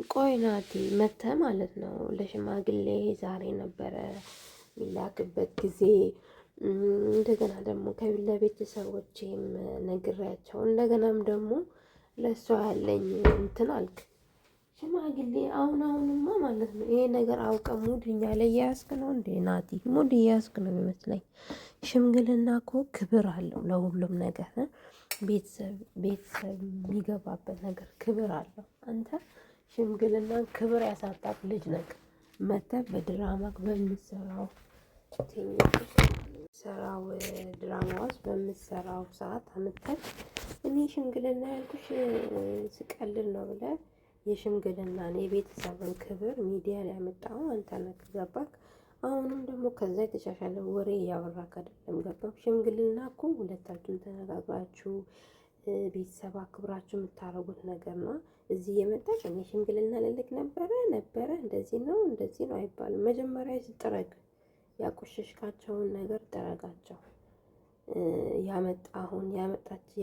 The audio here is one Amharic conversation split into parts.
ቆይ ናቲ መተህ ማለት ነው ለሽማግሌ ዛሬ ነበረ የሚላክበት ጊዜ። እንደገና ደግሞ ለቤተሰቦቼም ነግሬያቸው እንደገናም ደግሞ ለእሷ ያለኝ እንትን አልክ። ሽማግሌ አሁንማ ማለት ነው ይሄ ነገር አውቀ ሙድ እኛ ላይ እያያዝክ ነው እንዴ ናቲ? ሙድ እያያዝክ ነው የሚመስለኝ። ሽምግልና እኮ ክብር አለው ለሁሉም ነገር። ቤተሰብ የሚገባበት ነገር ክብር አለው። አንተ ሽምግልናን ክብር ያሳጣት ልጅ ነህ። መተህ በድራማ በምትሰራው ድራማ ውስጥ በምትሰራው ሰዓት አመጣች። እኔ ሽምግልና ያልኩሽ ስቀልድ ነው ብለህ የሽምግልናን የቤተሰብን ክብር ሚዲያ ላይ ያመጣኸው አንተ ነህ። ገባክ? አሁንም ደግሞ ከዛ የተሻሻለ ወሬ እያወራክ አይደለም። ገባክ? ሽምግልና እኮ ሁለታችሁም ተነጋግራችሁ ቤተሰብ አክብራችሁ የምታረጉት ነገር ነው። እዚህ የመጣች እኔ ሽምግልና ልልክ ነበረ እንደዚህ ነው አይባልም። መጀመሪያ ጥረግ፣ ያቆሸሽካቸውን ነገር ጥረጋቸው።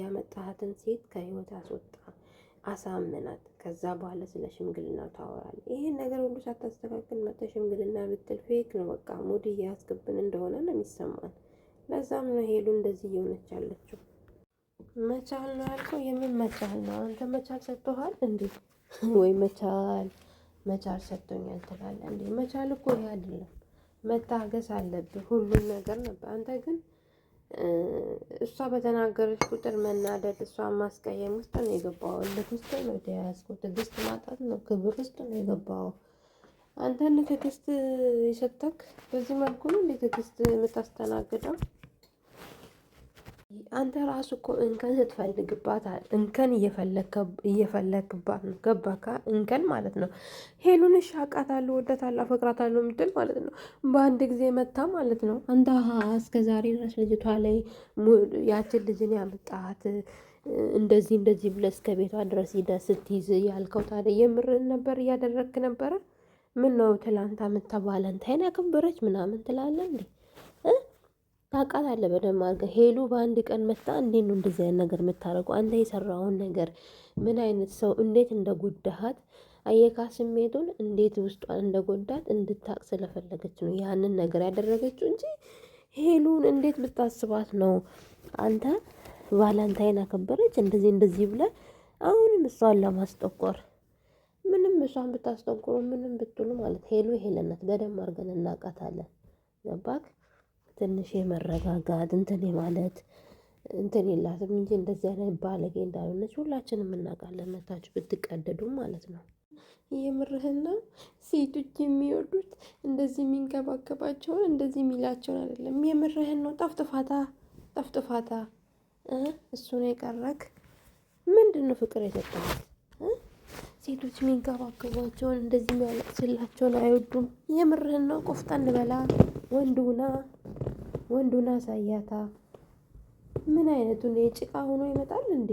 ያመጣሃትን ሴት ከህይወት አስወጣ፣ አሳምናት። ከዛ በኋላ ስለ ሽምግልና ታወራለህ። ይሄን ነገር ሁሉ ሳታስተካክል መጥተህ ሽምግልና ብትል ፌክ ነው። በቃ ሙድ እያስገብን እንደሆነ ነው የሚሰማን። ለዛም ነው ሄሉ እንደዚህ እየሆነች ያለችው። መቻል ነው ያልከው? የምን መቻል ነው? አንተ መቻል ሰጥቶሃል እንዴ? ወይ መቻል ሰጥቶኛል ትላለህ እንዴ? መቻል እኮ ይሄ አይደለም። መታገስ አለብህ ሁሉም ነገር ነበር። አንተ ግን እሷ በተናገረች ቁጥር መናደድ፣ እሷን ማስቀየም ውስጥ ነው የገባው። እልህ ውስጥ ነው የተያዝከው። ትዕግስት ማጣት ነው፣ ክብር ውስጥ ነው የገባው። አንተን ትዕግስት የሰጠክ በዚህ መልኩ ነው እንዴ ትዕግስት የምታስተናግደው? አንተ ራሱ እኮ እንከን ስትፈልግባታል። እንከን እየፈለግባት ነው። ገባካ? እንከን ማለት ነው። ሄሉን እሺ አውቃታለሁ፣ ወዳታለሁ፣ አፈቅራታለሁ የምትል ማለት ነው። በአንድ ጊዜ መታ ማለት ነው። አንተ እስከ ዛሬ ድረስ ልጅቷ ላይ ያችን ልጅን ያመጣት እንደዚህ ብለህ እስከ ቤቷ ድረስ ሂደህ ስትይዝ ያልከው ታዲያ የምርህን ነበር እያደረግክ ነበረ? ምን ነው ትላንት አመታ ቫለንታይን ያከበረች ምናምን ትላለህ እንዴ? ታውቃታለህ በደንብ አድርገህ። ሄሉ በአንድ ቀን መታ እንዴት ነው እንደዚህ አይነት ነገር የምታደርገው? አንተ የሰራውን ነገር ምን አይነት ሰው እንዴት እንደጎዳሃት አየካ። ስሜቱን እንዴት ውስጧን እንደጎዳት እንድታቅ ስለፈለገች ነው ያንን ነገር ያደረገችው እንጂ ሄሉን እንዴት ብታስባት ነው አንተ ቫለንታይን አከበረች እንደዚህ ብለህ አሁንም እሷን ለማስጠቆር? ምንም እሷን ብታስጠቁሩ ምንም ብትሉ ማለት ሄሉ ሄለነት በደንብ አድርገን እናውቃታለን። ገባክ? ትንሽ የመረጋጋት እንትን ማለት እንትን የላትም እንጂ እንደዚህ አይነት ባለጌ እንዳልሆነች ሁላችንም እናውቃለን። መታችሁ ብትቀደዱ ማለት ነው። የምርህን ነው? ሴቶች የሚወዱት እንደዚህ የሚንከባከባቸውን እንደዚህ የሚላቸውን አይደለም። የምርህን ነው? ጠፍጥፋታ እሱ ነው የቀረክ። ምንድን ነው ፍቅር የሰጠሃት? ሴቶች የሚንከባከቧቸውን እንደዚህ የሚያለቅስላቸውን አይወዱም። የምርህን ነው? ቆፍጠን በላ። ወንዱና ሳያታ ምን አይነቱን የጭቃ ሆኖ ይመጣል እንዴ?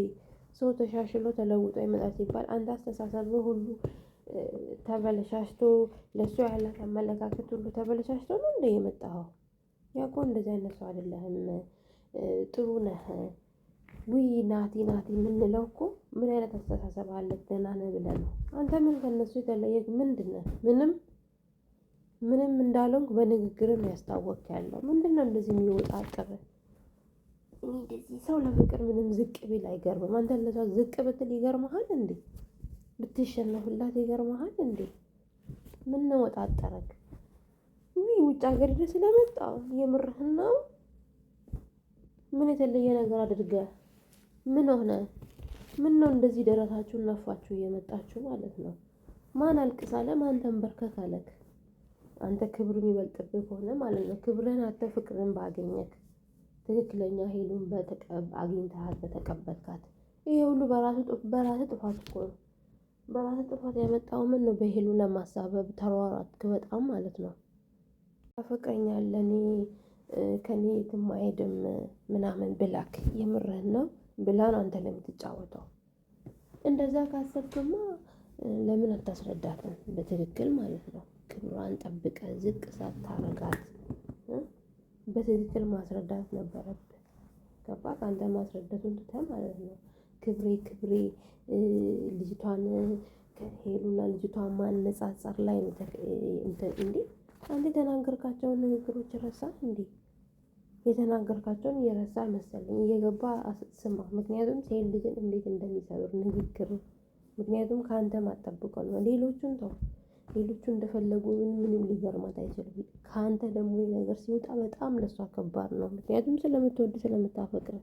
ሰው ተሻሽሎ ተለውጦ ይመጣል ሲባል አንተ አስተሳሰብ ሁሉ ተበለሻሽቶ ለሱ ያላት አመለካከት ሁሉ ተበለሻሽቶ ነው እንደ የመጣኸው? ያውቆ እንደዚህ አይነት ሰው አይደለህም። ጥሩ ነህ። ውይ ናቲ የምንለው እኮ ምን አይነት አስተሳሰብ አለ ገና ነህ ብለህ ነው። አንተ ምን ከነሱ የተለየህ ምንድን ነህ? ምንም እንዳልሆንክ በንግግርም ያስታወቅ ያለው ምንድነው? እንደዚህ የሚወጣጥር እንደዚህ ሰው ለፍቅር ምንም ዝቅ ቢል አይገርምም። አንተ ለሷ ዝቅ ብትል ይገርምሃል እንዴ? ብትሸነፍላት ይገርምሃል እንዴ? ምን ወጣጠረክ? ውጭ ሀገር ሄደህ ስለመጣ የምርህን ነው? ምን የተለየ ነገር አድርገህ ምን ሆነ? ምን ነው እንደዚህ ደረታችሁን ነፋችሁ እየመጣችሁ ማለት ነው? ማን አልቅሳለ? ማን ተንበርከክ አለክ? አንተ ክብር የሚበልጥብህ ከሆነ ማለት ነው ክብርን አተ ፍቅርን ባገኘክ ትክክለኛ ሄሉን አግኝተሃት በተቀበልካት ይሄ ሁሉ በራስህ ጥፋት እኮ ነው። በራስህ ጥፋት ያመጣው ምን ነው? በሄሉ ለማሳበብ ተሯሯጥክ በጣም ማለት ነው። ታፈቅረኛለህ እኔ ከኔ የትም አይሄድም ምናምን ብላክ የምርህን ነው ብላ ነው አንተ ለምትጫወተው? እንደዛ ካሰብክማ ለምን አታስረዳትም በትክክል ማለት ነው? ክብሯን ጠብቀህ ዝቅ ሳታረጋት በትክክል ማስረዳት ነበረብህ። ገባህ? አንተ ማስረዳቱን ትተህ ማለት ነው ክብሬ ልጅቷን ከሄሉና ልጅቷ ማነጻጸር ላይ ነው እንዴ? አንተ የተናገርካቸውን ንግግሮች ረሳ እንዴ? የተናገርካቸውን እየረሳ መሰለኝ እየገባ ስማ። ምክንያቱም ሴት ልጅን እንዴት እንደሚሰብር ንግግር። ምክንያቱም ከአንተ ማጠብቀው ነው። ሌሎቹን ተው፣ ሌሎቹ እንደፈለጉ ምንም ሊገርማት አይችልም። ከአንተ ደግሞ ነገር ሲወጣ በጣም ለሷ ከባድ ነው። ምክንያቱም ስለምትወድ ስለምታፈቅር።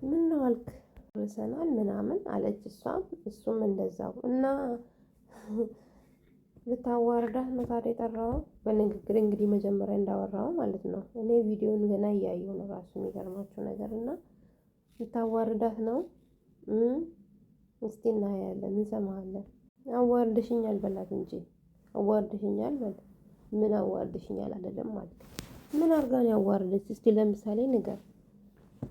ምን ነው አልክ ርሰናል ምናምን አለች እሷም እሱም እንደዛው እና ልታዋርዳት ነው ታዲያ የጠራው በንግግር እንግዲህ መጀመሪያ እንዳወራው ማለት ነው። እኔ ቪዲዮን ገና እያየሁ ነው ራሱ የሚገርማችሁ ነገር እና ልታዋርዳት ነው። እስቲ እናያለን፣ እንሰማለን። አዋርድሽኛል በላት እንጂ አዋርድሽኛል በል። ምን አዋርድሽኛል አይደለም ማለት ምን አርጋን ያዋርደች? እስቲ ለምሳሌ ንገር።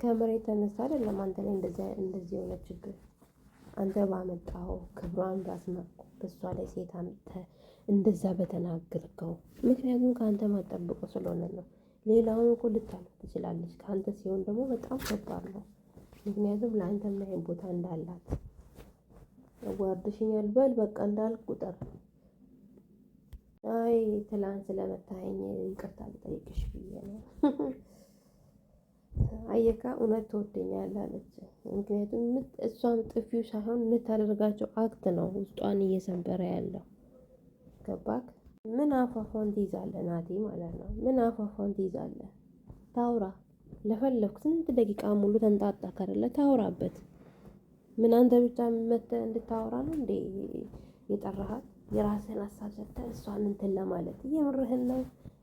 ከመሬት ተነሳ አይደለም አንተ ላይ እንደዚህ የሆነ ችግር አንተ ባመጣው ክብሯን ባስናቁ በሷ ላይ ሴት አምጥተህ እንደዛ በተናገርከው። ምክንያቱም ከአንተ ማጠብቀው ስለሆነ ነው። ሌላውን እኮ ልታልፍ ትችላለች። ከአንተ ሲሆን ደግሞ በጣም ከባድ ነው። ምክንያቱም ለአንተ ምን አይነት ቦታ እንዳላት አዋርድሽኛል በል በቃ እንዳልክ ቁጥር። አይ ትላንት ስለመታኸኝ ይቅርታ ልጠይቅሽ ብዬ ነው። አየካ እውነት ትወደኛለህ አለች። ምክንያቱም እሷም ጥፊው ሳይሆን የምታደርጋቸው አክት ነው ውስጧን እየሰበረ ያለው። ገባክ? ምን አፋፏን ትይዛለህ ናቲ ማለት ነው። ምን አፋፏን ትይዛለህ? ታውራ ለፈለኩ ስንት ደቂቃ ሙሉ ተንጣጣ ካደለ ታውራበት። ምን አንተ ብቻ መተህ እንድታወራ ነው እንዴ የጠራሃት? የራስህን ሀሳብ ሰጥተህ እሷን እንትን ለማለት የምርህን ነው?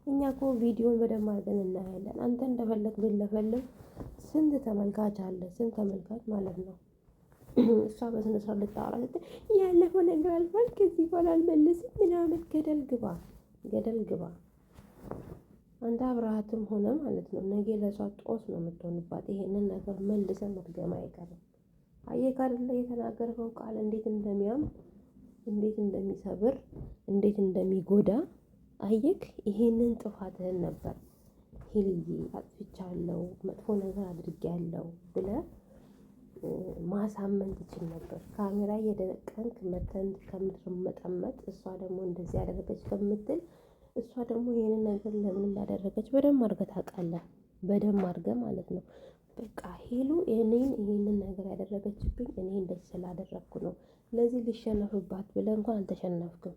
እኛ እኮ ቪዲዮን በደንብ አድርገን እናያለን። አንተ እንደፈለግ ብለፈልግ ስንት ተመልካች አለ፣ ስንት ተመልካች ማለት ነው። እሷ በስነ ስርዓት ልታወራ ስትል ያለፈው ነገር አልፏል ከዚህ በኋላ አልመልስም ምናምን። ገደል ግባ፣ ገደል ግባ። አንተ አብረሃትም ሆነ ማለት ነው ነገ ለሷ ጦስ ነው የምትሆንባት። ይሄንን ነገር መልሰን መድገም አይቀርም። አየህ አይደለ የተናገርከው ቃል እንዴት እንደሚያም፣ እንዴት እንደሚሰብር፣ እንዴት እንደሚጎዳ አየክ። ይሄንን ጥፋትህን ነበር ሄልዬ አጥፍቻለሁ፣ መጥፎ ነገር አድርጌያለሁ ብለህ ማሳመን ትችል ነበር። ካሜራ እየደቀንክ መተን ከምትመጠመጥ እሷ ደግሞ እንደዚህ ያደረገች ከምትል እሷ ደግሞ ይሄንን ነገር ለምን እንዳደረገች በደንብ አድርገህ ታውቃለህ። በደንብ አድርገህ ማለት ነው። በቃ ሄሉ ይሄንን ነገር ያደረገችብኝ እኔ እንደዚህ ስላደረግኩ ነው። ለዚህ ሊሸነፍባት ብለህ እንኳን አልተሸነፍክም።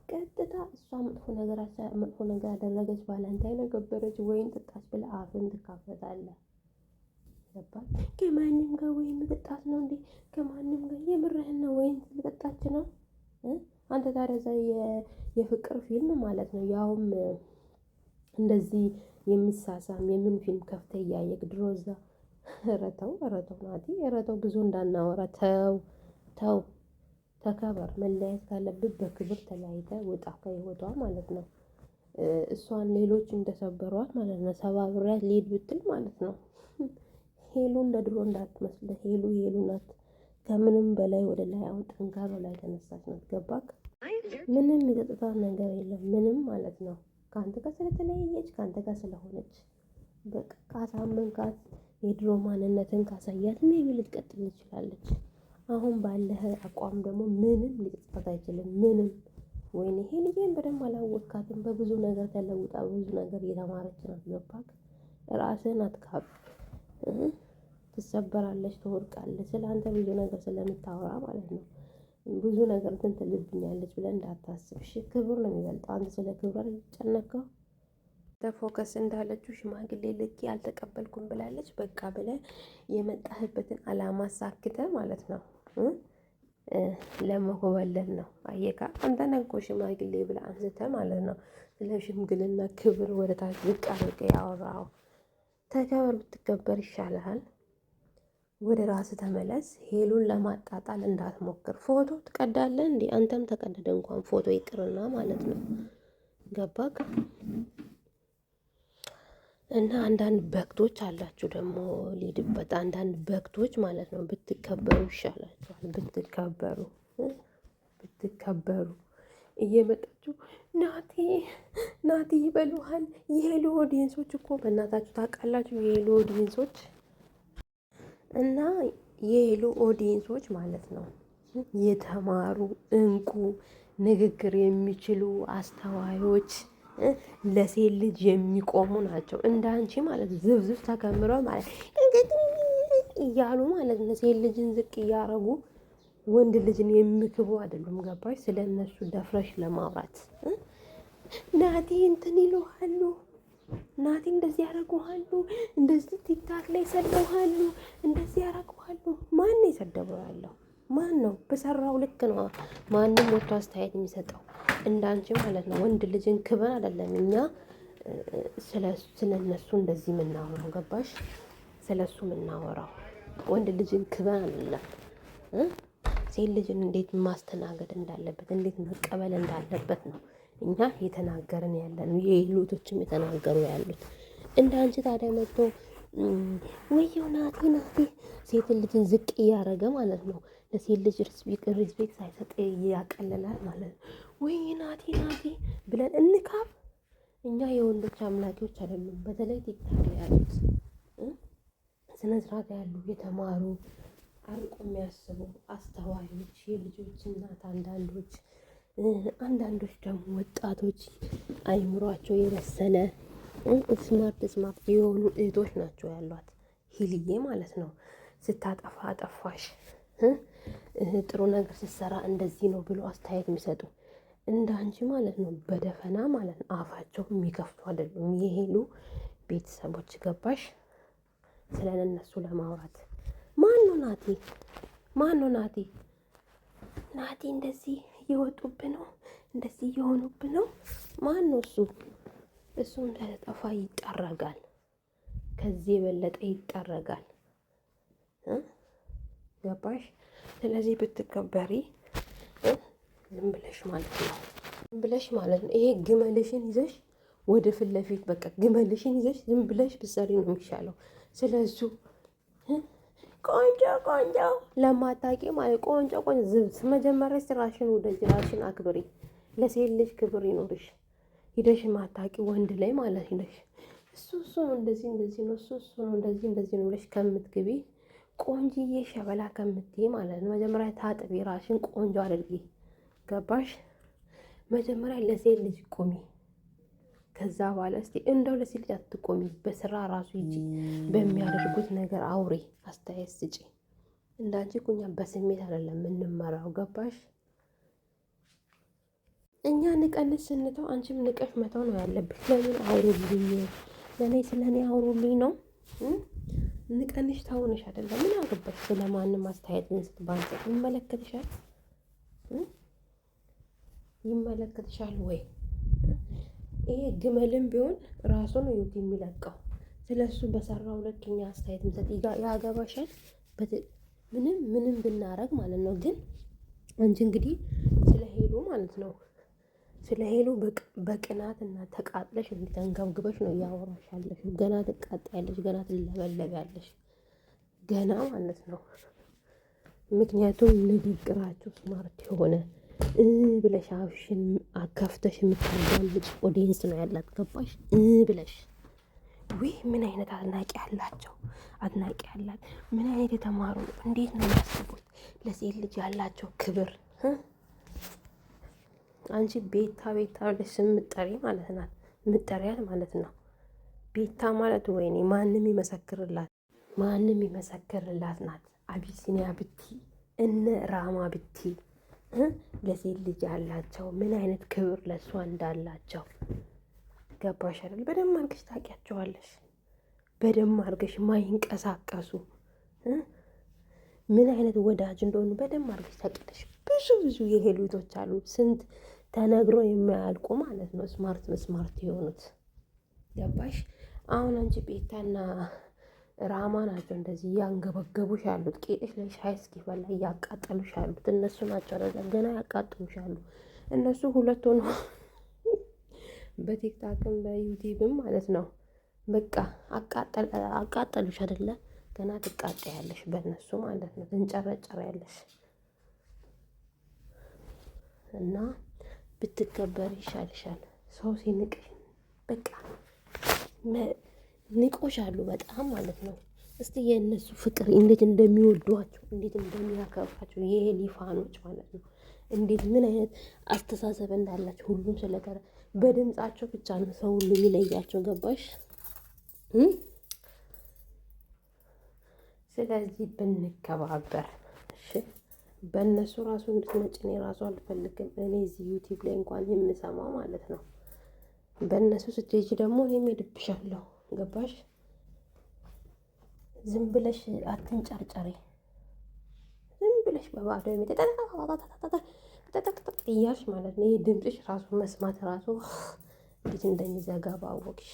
ቀጥታ እሷ መጥፎ ነገር ያደረገች ቫለንታይን ነበረች ወይን ጥጣች ብለህ አፍን ትካፈታለህ። ገባህ? ከማንም ጋር ወይን መጠጣት ነው እንዴ? ከማንም ጋር የምርህን ነው? ወይን ልጠጣች ነው? አንተ ታዲያ እዛ የፍቅር ፊልም ማለት ነው ያውም እንደዚህ የሚሳሳም የምን ፊልም ከፍተህ እያየህ ድሮ እዛ ረተው ናቲ ረተው ብዙ እንዳናወራ ተው ተከበር። መለያየት ካለብህ በክብር ተለያይተህ ውጣ ከህይወቷ ማለት ነው። እሷን ሌሎች እንደሰበሯት ማለት ነው ሰባብሪያት ሊሄድ ብትል ማለት ነው። ሄሉ እንደ ድሮ እንዳትመስልህ። ሄሉ ናት ከምንም በላይ ወደ ላይ አሁን ጠንካራ ላይ ተነሳች ናት። ገባክ? ምንም የጠጥታት ነገር የለም ምንም ማለት ነው። ከአንተ ጋር ስለተለያየች ከአንተ ጋር ስለሆነች በቃ ካሳመንካት የድሮ ማንነትን ካሳያት ሜቢ ልትቀጥል ትችላለች። አሁን ባለህ አቋም ደግሞ ምንም ሊጠጥታት አይችልም ምንም። ወይኔ ይሄ ልጄን በደንብ አላወቅካትም። በብዙ ነገር ተለውጣ በብዙ ነገር እየተማረች ናት። ገባክ? ራስህን አትካብ። ትሰበራለች፣ ትወድቃለች። ስለ አንተ ብዙ ነገር ስለምታወራ ማለት ነው። ብዙ ነገር እንትን ትልብኛለች ብለህ እንዳታስብ እሺ። ክብር ነው የሚበልጠው። አንተ ስለ ክብር ጨነቀው ተፎከስ እንዳለችው ሽማግሌ ልኬ አልተቀበልኩም ብላለች። በቃ ብለህ የመጣህበትን አላማ ሳክተ ማለት ነው ለመኮበለል ነው። አየካ አንተ ነህ ሽማግሌ ብለህ አንስተህ ማለት ነው ስለ ሽምግልና ክብር ወደ ታች ዝቅ አድርገህ ያወራኸው። ተከበር ብትከበር ይሻልሃል። ወደ ራስህ ተመለስ። ሄሉን ለማጣጣል እንዳትሞክር። ፎቶ ትቀዳለህ እንዴ? አንተም ተቀደደ እንኳን ፎቶ ይቅርና ማለት ነው። ገባክ? እና አንዳንድ በክቶች አላችሁ ደግሞ ሊድበት አንዳንድ በክቶች ማለት ነው። ብትከበሩ ይሻላችኋል። ብትከበሩ እየመጣችሁ ናቲ ይበሉሃል። የሄሉ ኦዲየንሶች እኮ በእናታችሁ ታውቃላችሁ። የሄሉ ኦዲየንሶች እና የሄሉ ኦዲየንሶች ማለት ነው የተማሩ እንቁ ንግግር የሚችሉ አስተዋዮች ለሴት ልጅ የሚቆሙ ናቸው። እንደ አንቺ ማለት ዝብዝብ ተከምረው ማለት እያሉ ማለት ነው። ሴት ልጅን ዝቅ እያረጉ ወንድ ልጅን የሚክቡ አይደሉም። ገባሽ? ስለ እነሱ ደፍረሽ ለማውራት ናቲ እንትን ይሉሃሉ፣ ናቲ እንደዚህ ያደርጉሃሉ፣ እንደዚህ ቲክታክ ላይ ሰደውሃሉ፣ እንደዚህ ያደርጉሃሉ። ማን ነው የሰደበው ያለው? ማን ነው? በሰራው ልክ ነው ማንም ወጥቶ አስተያየት የሚሰጠው። እንዳንቺ ማለት ነው። ወንድ ልጅን ክበን አይደለም እኛ ስለ እነሱ እንደዚህ የምናወራው። ገባሽ? ስለ እሱ የምናወራው ወንድ ልጅን ክበን አይደለም። ሴት ልጅን እንዴት ማስተናገድ እንዳለበት፣ እንዴት መቀበል እንዳለበት ነው እኛ የተናገርን ያለን፣ የሌሎችም የተናገሩ ያሉት። እንደ አንቺ ታዲያ መጥቶ ወየው ናቲ ሴት ልጅን ዝቅ እያደረገ ማለት ነው። ለሴት ልጅ ሪስፔክት ሳይሰጥ ያቀልላል ማለት ነው። ወይ ናቲ ብለን እንካብ። እኛ የወንዶች አምላኪዎች አይደሉም። በተለይ ቲክታክ ላይ ያሉት ስነ ስርዓት ያሉ የተማሩ አርቆ የሚያስቡ አስተዋዮች የልጆች እናት አንዳንዶች ደግሞ ወጣቶች አይምሯቸው የበሰለ ስማርት የሆኑ እህቶች ናቸው ያሏት። ሂልዬ ማለት ነው። ስታጠፋ አጠፋሽ፣ ጥሩ ነገር ስትሰራ እንደዚህ ነው ብሎ አስተያየት የሚሰጡ እንደ አንቺ ማለት ነው። በደፈና ማለት ነው አፋቸው የሚከፍቱ አይደሉም የሄሉ ቤተሰቦች። ገባሽ? ስለ እነሱ ለማውራት ማን ነው ናቲ እንደዚህ እየወጡብን ነው፣ እንደዚህ እየሆኑብን ነው። ማን ነው እሱ? እሱ እንደጠፋ ይጠረጋል፣ ከዚህ የበለጠ ይጠረጋል። ገባሽ? ስለዚህ ብትከበሪ ዝም ብለሽ ማለት ነው። ይሄ ግመልሽን ይዘሽ ወደ ፊት ለፊት በቃ ግመልሽን ይዘሽ ዝም ብለሽ ብትሰሪ ነው የሚሻለው። ስለሱ ቆንጆ ለማታውቂ ማለት ቆንጆ ዝብስ መጀመሪያ ስራሽን ውደጂ፣ ራስሽን አክብሪ። ለሴት ልጅ ክብር ይኖርሽ። ሂደሽ ማታውቂ ወንድ ላይ ማለት ሂደሽ እሱ ነው እንደዚህ ነው እሱ ነው እንደዚህ ነው ብለሽ ከምትግቢ ቆንጅዬ ሸበላ ከምትይ ማለት ነው መጀመሪያ ታጥቢ፣ ራስሽን ቆንጆ አድርጊ። ገባሽ? መጀመሪያ ለሴት ልጅ ቁሚ። ከዛ በኋላ እስቲ እንደው ለሴት ልጅ አትቆሚ፣ በስራ ራሱ ይጂ፣ በሚያደርጉት ነገር አውሪ፣ አስተያየት ስጪ። እንዳንቺ እኛ በስሜት አይደለም የምንመራው። ገባሽ? እኛ ንቀንስ ስንተው አንቺም ንቀሽ መተው ነው ያለብሽ። ለምን አውሩልኝ፣ ለእኔ ስለ እኔ አውሩልኝ ነው። ንቀንሽ ታውንሽ አይደለም። ምን አገባሽ ስለማንም አስተያየት ልንስጥ ባንሰጥ? ይመለከትሻል ወይ? ይሄ ግመልም ቢሆን ራሱ ነው የሚለቀው። ስለሱ በሰራው ልክ እኛ አስተያየት እንሰጥ ያገባሻል። ምንም ብናረግ ማለት ነው። ግን አንቺ እንግዲህ ስለ ሄሉ ማለት ነው ስለ ሄሉ በቅናት እና ተቃጥለሽ ተንገብግበሽ ነው እያወራሻለሽ። ገና ትቃጣያለሽ፣ ገና ትለበለቢያለሽ፣ ገና ማለት ነው። ምክንያቱም ንግግራችሁ ስማርት የሆነ ብለሽ አፍሽን አከፍተሽ የምታዳምጪ ኦዲየንስ ነው ያላት። ገባሽ? ብለሽ ወይ ምን አይነት አድናቂ ያላቸው ምን አይነት የተማሩ እንዴት ነው የሚያስቡት? ለሴት ልጅ ያላቸው ክብር። አንቺ ቤታ ብለሽ የምትጠሪ ማለት ናት፣ የምትጠሪያት ማለት ነው። ቤታ ማለት ወይኔ ማንም ይመሰክርላት ናት። አቢሲኒያ ብቲ እነ ራማ ብቲ ለሴት ልጅ ያላቸው ምን አይነት ክብር ለእሷ እንዳላቸው ገባሽ አይደል? በደንብ አድርገሽ ታውቂያቸዋለሽ። በደንብ አድርገሽ ማይንቀሳቀሱ ምን አይነት ወዳጅ እንደሆኑ በደንብ አድርገሽ ታውቂያለሽ። ብዙ የሄሉቶች አሉ፣ ስንት ተነግሮ የማያልቁ ማለት ነው። ስማርት የሆኑት ገባሽ? አሁን አንቺ ቤታና ራማ ናቸው እንደዚህ እያንገበገቡሽ ያሉት፣ ቄጥሽ ላይ ሻይ እስኪፈላ እያቃጠሉሽ ያሉት እነሱ ናቸው። ገና ያቃጥሉሻሉ እነሱ ሁለት ሆኖ በቲክታክም በዩቲዩብም ማለት ነው። በቃ አቃጠሉሽ አይደለ? ገና ትቃጠያለሽ በእነሱ ማለት ነው። ትንጨረጨሪያለሽ። እና ብትከበር ይሻልሻል። ሰው ሲንቅሽ በቃ ንቆሻሉ በጣም ማለት ነው። እስቲ የእነሱ ፍቅር እንዴት እንደሚወዷቸው እንዴት እንደሚያከብራቸው ይሄ ሊፋኖች ማለት ነው። እንዴት ምን አይነት አስተሳሰብ እንዳላቸው ሁሉም ስለተረ በድምጻቸው ብቻ ነው ሰው ሁሉ የሚለያቸው። ገባሽ? ስለዚህ ብንከባበር እሺ። በእነሱ ራሱ እንድትመጪ እኔ ራሱ አልፈልግም። እኔ እዚህ ዩቲዩብ ላይ እንኳን የምሰማው ማለት ነው። በእነሱ ስትሄጂ ደግሞ እኔም ሄድብሻለሁ። ገባሽ? ዝም ብለሽ አትንጨርጨሪ። ዝም ብለሽ በባዶ እያልሽ ማለት ነው። ይሄ ድምፅሽ ራሱ መስማት ራሱ እንዴት እንደሚዘጋ ባወቅሽ።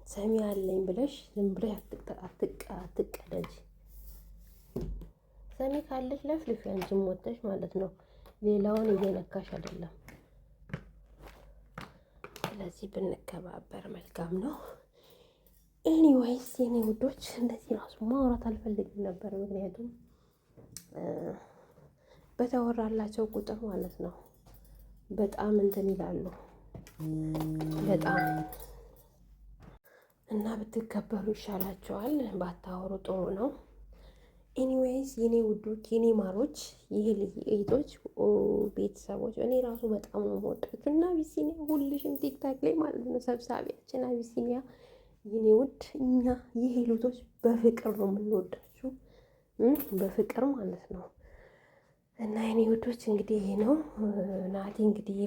ሰሚ አለኝ ብለሽ ዝም ብለሽ አትቀደጂ። ሰሚ ካለሽ ለፍልፊ አንቺም ወጥተሽ ማለት ነው። ሌላውን እየነካሽ አይደለም። ስለዚህ ብንከባበር መልካም ነው። ኤኒዌይስ የኔ ውዶች እንደዚህ ራሱ ማውራት አልፈልግም ነበር። ምክንያቱም በተወራላቸው ቁጥር ማለት ነው በጣም እንትን ይላሉ። በጣም እና ብትከበሩ ይሻላቸዋል። ባታወሩ ጥሩ ነው። ኤኒዌይስ የኔ ውዶች የኔ ማሮች ይሄ ልጅ እህቶች ቤተሰቦች እኔ ራሱ በጣም ነው የምወዳችሁ እና አቢሲኒያ ሁልሽም ቲክታክ ላይ ማለት ነው ሰብሳቢያችን አቢሲኒያ የኔ ውድ እኛ ይሄ ልጆች በፍቅር ነው የምንወዳችሁ በፍቅር ማለት ነው። እና የኔ ውዶች እንግዲህ ይሄ ነው ናቲ እንግዲህ